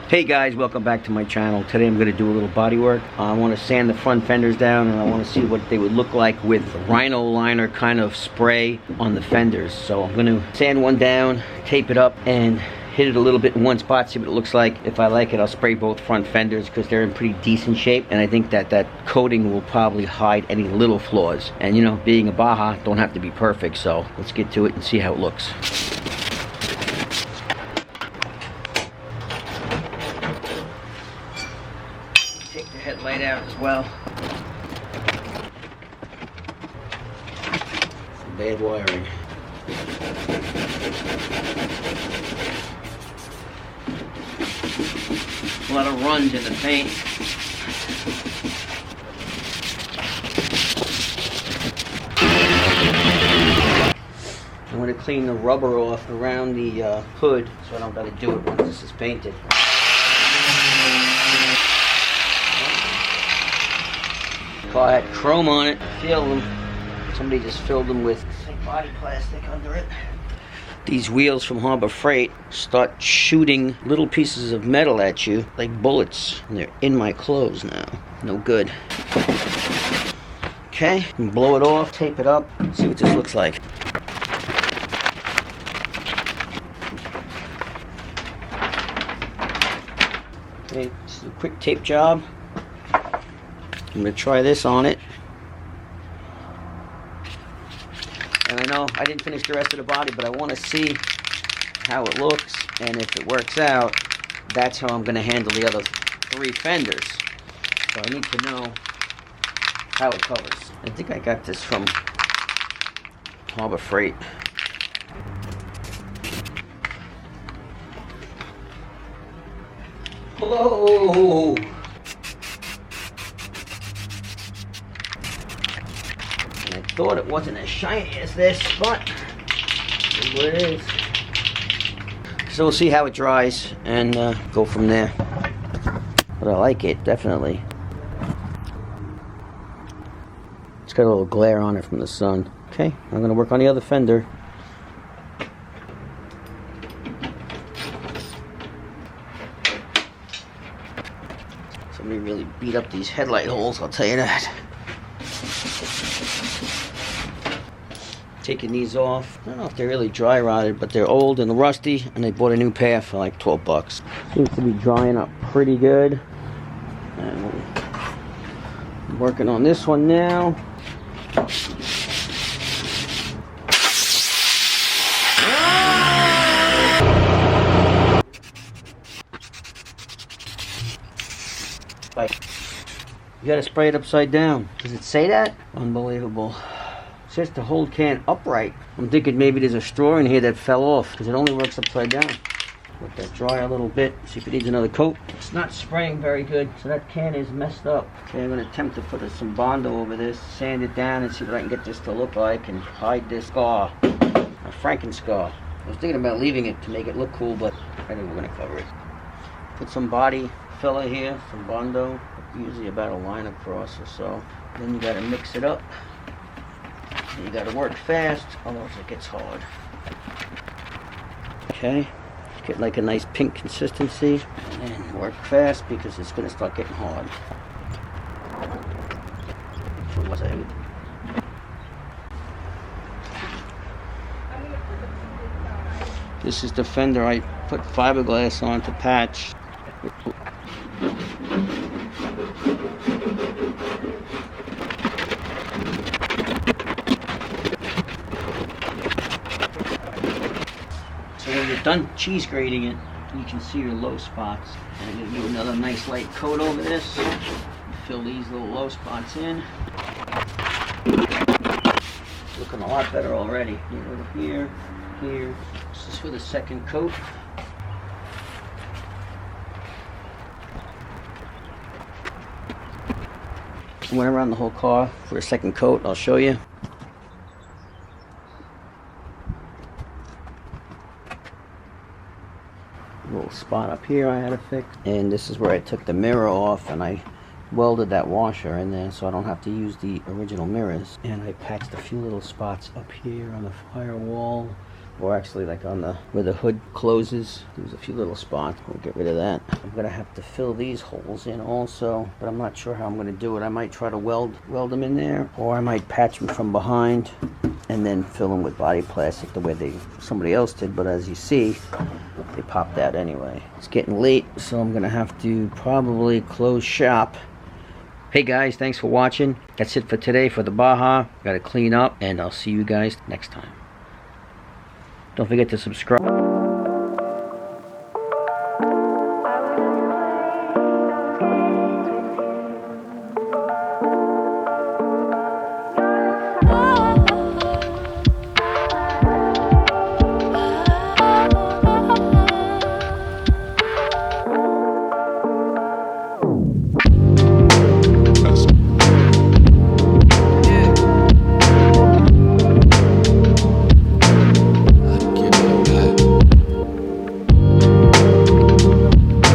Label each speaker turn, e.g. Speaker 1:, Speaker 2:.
Speaker 1: Hey guys, welcome back to my channel. Today I'm going to do a little body work. I want to sand the front fenders down, and I want to see what they would look like with rhino liner kind of spray on the fenders. So I'm going to sand one down, tape it up, and hit it a little bit in one spot, see what it looks like. If I like it, I'll spray both front fenders because they're in pretty decent shape, and I think that that coating will probably hide any little flaws. And you know, being a Baja, don't have to be perfect, so let's get to it and see how it looks. Take the headlight out as well. Some bad wiring. A lot of runs in the paint. I'm going to clean the rubber off around the hood so I don't got to do it once this is painted. Car had chrome on it. Feel them. Somebody just filled them with body plastic under it. These wheels from Harbor Freight start shooting little pieces of metal at you like bullets, and they're in my clothes now. No good. Okay, blow it off, tape it up, see what this looks like. Okay, this is a quick tape job. I'm going to try this on it. And I know I didn't finish the rest of the body, but I want to see how it looks, and if it works out, that's how I'm going to handle the other 3 fenders. So I need to know how it covers. I think I got this from Harbor Freight. Whoa! I thought it wasn't as shiny as this, but that's what it is. So we'll see how it dries and go from there. But I like it, definitely. It's got a little glare on it from the sun. Okay, I'm going to work on the other fender. Somebody really beat up these headlight holes, I'll tell you that. Taking these off. I don't know if they're really dry rotted, but they're old and rusty, and they bought a new pair for like 12 bucks. Seems to be drying up pretty good. And I'm working on this one now. You gotta spray it upside down. Does it say that? Unbelievable. It says to hold can upright. I'm thinking maybe there's a straw in here that fell off because it only works upside down. Let that dry a little bit, see if it needs another coat. It's not spraying very good, so that can is messed up. Okay, I'm going to attempt to put some Bondo over this, sand it down, and see what I can get this to look like and hide this scar. A Franken scar. I was thinking about leaving it to make it look cool, but I think we're going to cover it. Put some body filler here, some Bondo, usually about a line across or so. Then you got to mix it up. You got to work fast, otherwise it gets hard. Okay, get like a nice pink consistency, and then work fast because it's going to start getting hard. This is the fender I put fiberglass on to patch. So when you're done cheese grating it, you can see your low spots. And I'm going to give another nice light coat over this. Fill these little low spots in. Looking a lot better already. Over here, here. This is for the second coat. I went around the whole car for a second coat. I'll show you. Little spot up here I had to fix, and this is where I took the mirror off and I welded that washer in there so I don't have to use the original mirrors. And I patched a few little spots up here on the firewall or actually like on the where the hood closes. There's a few little spots. We'll get rid of that. I'm gonna have to fill these holes in also, but I'm not sure how I'm gonna do it. I might try to weld them in there, or I might patch them from behind and then fill them with body plastic the way somebody else did. But as you see, they popped out anyway. It's getting late, so I'm gonna have to probably close shop. Hey guys, thanks for watching. That's it for today for the Baja. Gotta clean up, and I'll see you guys next time. Don't forget to subscribe.